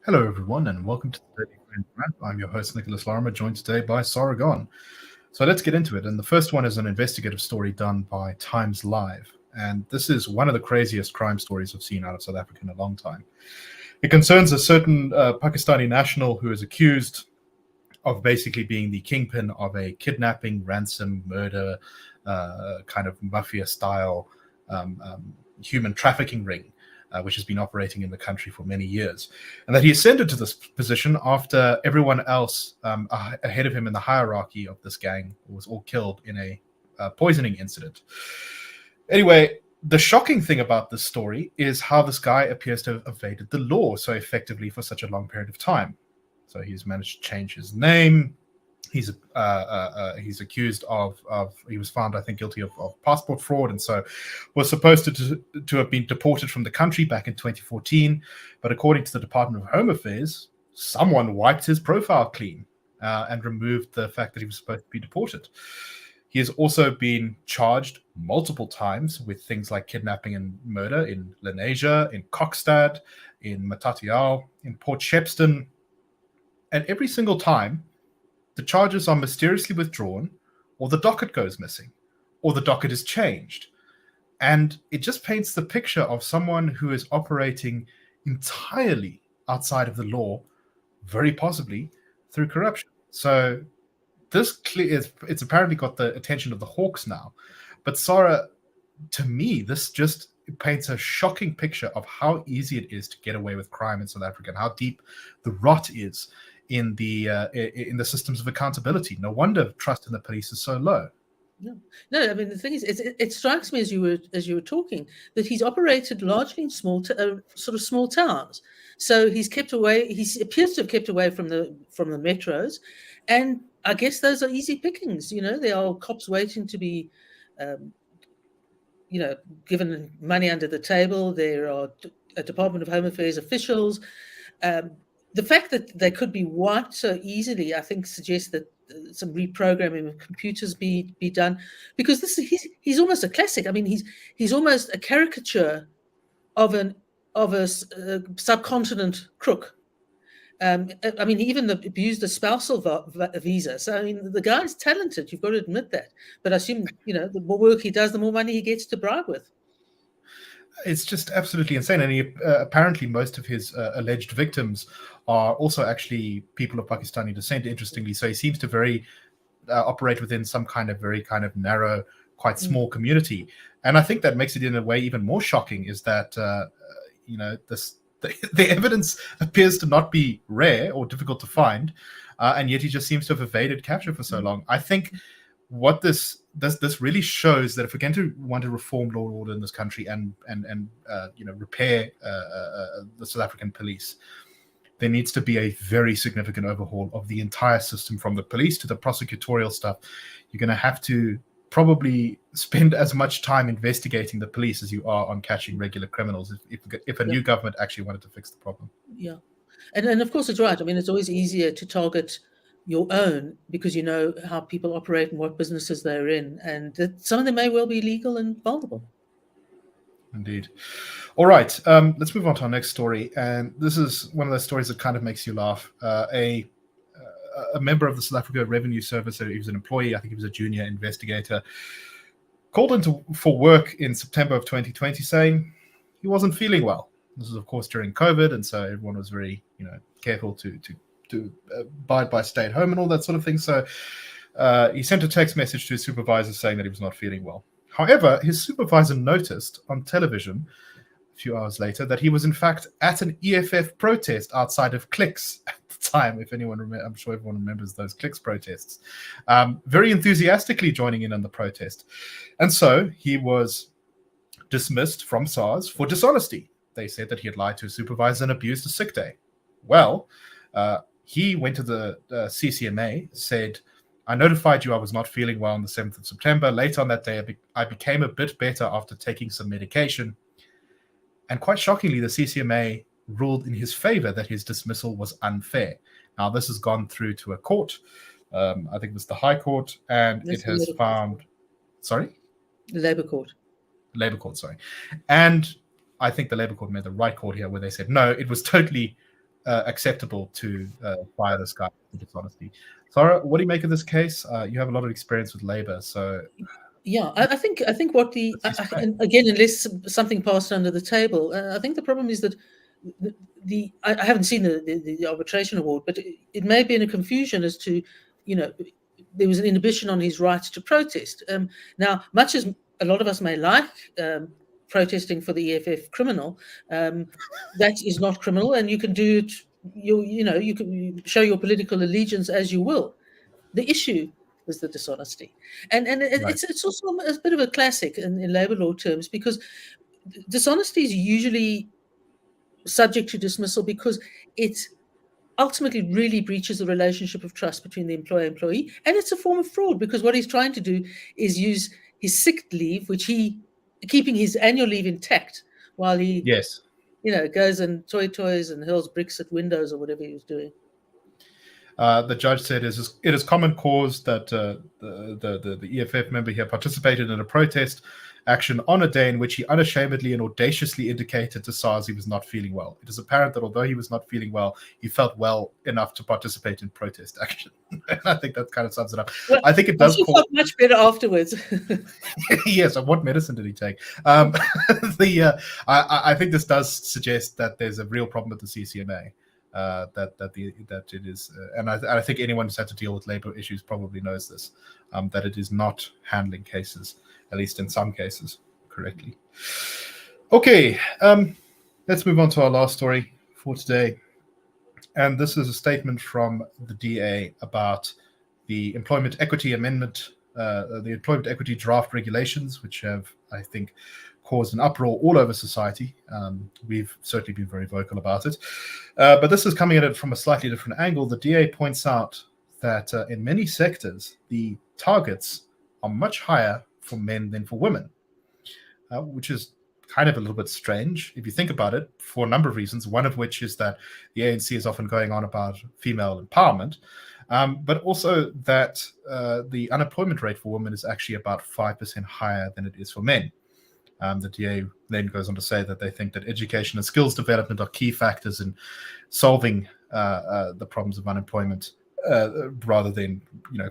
Hello, everyone, and welcome to the Daily Friend Wrap. I'm your host, Nicholas Lorimer, joined today by Sara Gon. So let's get into it. And the first one is an investigative story done by Times Live. And this is one of the craziest crime stories I've seen out of South Africa in a long time. It concerns a certain Pakistani national who is accused of basically being the kingpin of a kidnapping, ransom, murder, kind of mafia-style human trafficking ring, which has been operating in the country for many years. And that he ascended to this position after everyone else ahead of him in the hierarchy of this gang was all killed in a poisoning incident. Anyway, the shocking thing about this story is how this guy appears to have evaded the law so effectively for such a long period of time. So he's managed to change his name. He's accused of he was found, I think, guilty of passport fraud, and so was supposed to have been deported from the country back in 2014. But according to the Department of Home Affairs, someone wiped his profile clean and removed the fact that he was supposed to be deported. He has also been charged multiple times with things like kidnapping and murder in Lenasia, in Kokstad, in Matatiao, in Port Shepstone. And every single time, the charges are mysteriously withdrawn, or the docket goes missing, or the docket is changed. And it just paints the picture of someone who is operating entirely outside of the law, very possibly through corruption. So it's apparently got the attention of the hawks now. But Sara, to me, this just paints a shocking picture of how easy it is to get away with crime in South Africa and how deep the rot is in the systems of accountability. No wonder trust in the police is so low. No. I mean, the thing is, it strikes me as you were talking that he's operated largely in sort of small towns. So he's kept away. He appears to have kept away from the metros, and I guess those are easy pickings. There are cops waiting to be, given money under the table. There are Department of Home Affairs officials. The fact that they could be wiped so easily, I think, suggests that some reprogramming of computers be done, because he's almost a classic. I mean, he's almost a caricature of a subcontinent crook. I mean, he even abused a spousal visa. So I mean, the guy's talented. You've got to admit that. But I assume the more work he does, the more money he gets to bribe with. It's just absolutely insane. And apparently most of his alleged victims are also actually people of Pakistani descent, interestingly. So he seems to operate within some very narrow, quite small community. And I think that makes it in a way even more shocking is that, the evidence appears to not be rare or difficult to find. And yet he just seems to have evaded capture for so long. I think what this really shows that if we're going to want to reform law and order in this country and repair the South African police, there needs to be a very significant overhaul of the entire system, from the police to the prosecutorial stuff. You're going to have to probably spend as much time investigating the police as you are on catching regular criminals if a new government actually wanted to fix the problem. Yeah, and of course it's right. I mean, it's always easier to target your own because you know how people operate and what businesses they're in, and that some of them may well be illegal and vulnerable. Indeed. All right, let's move on to our next story, and this is one of those stories that kind of makes you laugh. A member of the South Africa Revenue Service, he was an employee, I think he was a junior investigator, called in for work in September of 2020 saying he wasn't feeling well. This is, of course, during COVID, and so everyone was very careful to abide by stay at home and all that sort of thing. So he sent a text message to his supervisor saying that he was not feeling well. However, his supervisor noticed on television a few hours later that he was in fact at an EFF protest outside of Clicks at the time. If anyone remembers, I'm sure everyone remembers those Clicks protests. Very enthusiastically joining in on the protest. And so he was dismissed from SARS for dishonesty. They said that he had lied to his supervisor and abused a sick day. Well, he went to the CCMA, said, I notified you I was not feeling well on the 7th of September. Later on that day, I became a bit better after taking some medication. And quite shockingly, the CCMA ruled in his favor that his dismissal was unfair. Now, this has gone through to a court. I think it was the High Court, and it has found... Sorry? The Labour Court. Labour Court, sorry. And I think the Labour Court made the right call here where they said, no, it was totally acceptable to fire this guy for dishonesty. Sara, what do you make of this case? You have a lot of experience with labor, so yeah, I think what the and again, unless something passed under the table, I think the problem is that I haven't seen the arbitration award, but it may be in a confusion as to, there was an inhibition on his right to protest. Now, much as a lot of us may like protesting for the EFF criminal, that is not criminal, and you can do it. You can show your political allegiance as you will. The issue was the dishonesty, and it's also a bit of a classic in labor law terms, because dishonesty is usually subject to dismissal because it ultimately really breaches the relationship of trust between the employer-employee, and it's a form of fraud, because what he's trying to do is use his sick leave, keeping his annual leave intact while he goes and toys and hurls bricks at windows or whatever he was doing. The judge said it is common cause that the EFF member here participated in a protest action on a day in which he unashamedly and audaciously indicated to SARS he was not feeling well. It is apparent that although he was not feeling well, he felt well enough to participate in protest action. And I think that kind of sums it up. Well, I think it does. He felt much better afterwards. Yes. And what medicine did he take? I think this does suggest that there's a real problem with the CCMA. That it is, and I think anyone who's had to deal with labor issues probably knows this, that it is not handling cases, at least in some cases, correctly. Okay, let's move on to our last story for today, and this is a statement from the DA about the Employment Equity Amendment, the Employment Equity Draft Regulations, which have, I think, caused an uproar all over society. We've certainly been very vocal about it. But this is coming at it from a slightly different angle. The DA points out that in many sectors, the targets are much higher for men than for women, which is kind of a little bit strange if you think about it, for a number of reasons, one of which is that the ANC is often going on about female empowerment, but also that the unemployment rate for women is actually about 5% higher than it is for men. The DA then goes on to say that they think that education and skills development are key factors in solving the problems of unemployment, rather than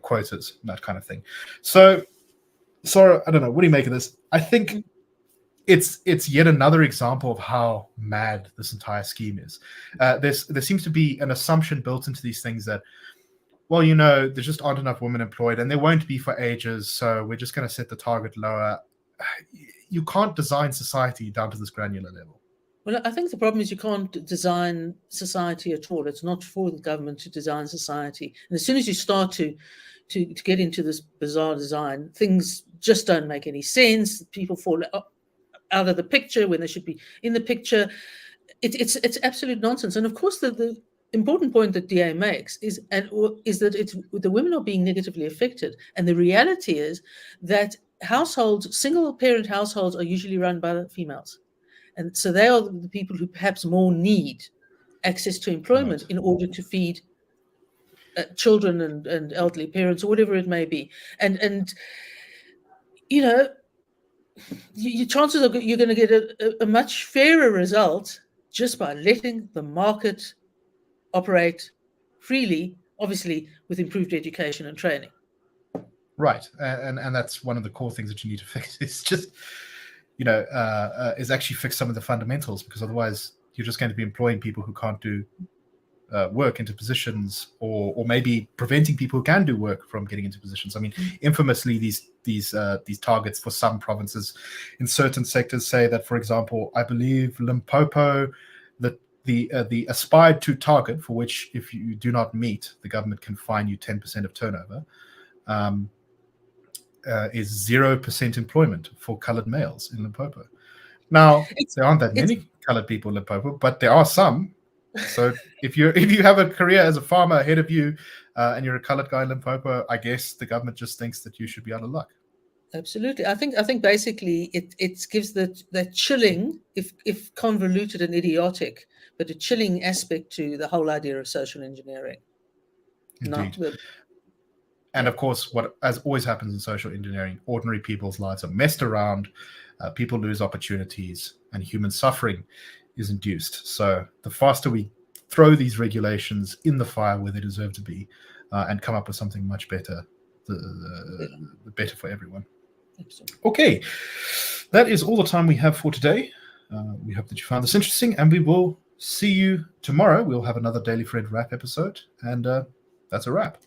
quotas and that kind of thing. So, Sara, I don't know. What do you make of this? I think it's yet another example of how mad this entire scheme is. There seems to be an assumption built into these things that, well, there just aren't enough women employed, and there won't be for ages, so we're just going to set the target lower. You can't design society down to this granular level. Well, I think the problem is you can't design society at all. It's not for the government to design society. And as soon as you start to get into this bizarre design, things just don't make any sense. People fall out of the picture when they should be in the picture. It's absolute nonsense. And of course, the important point that DA makes is that the women are being negatively affected. And the reality is that single parent households are usually run by the females. And so they are the people who perhaps more need access to employment in order to feed children and elderly parents or whatever it may be. And your chances are you're going to get a much fairer result just by letting the market operate freely, obviously with improved education and training. Right, and that's one of the core things that you need to fix. Is just, is actually fix some of the fundamentals, because otherwise you're just going to be employing people who can't do work into positions, or maybe preventing people who can do work from getting into positions. I mean, infamously, these targets for some provinces in certain sectors say that, for example, I believe Limpopo, the aspired to target for which, if you do not meet, the government can fine you 10% of turnover. Is 0% employment for coloured males in Limpopo. Now, there aren't that many coloured people in Limpopo, but there are some. So if you have a career as a farmer ahead of you, and you're a coloured guy in Limpopo, I guess the government just thinks that you should be out of luck. Absolutely. I think basically it gives that chilling, if convoluted and idiotic, but a chilling aspect to the whole idea of social engineering. Indeed. And of course, what as always happens in social engineering, ordinary people's lives are messed around, people lose opportunities, and human suffering is induced. So the faster we throw these regulations in the fire where they deserve to be, and come up with something much better, the better for everyone. Absolutely. Okay, that is all the time we have for today. We hope that you found this interesting, and we will see you tomorrow. We'll have another Daily Fred wrap episode, and that's a wrap.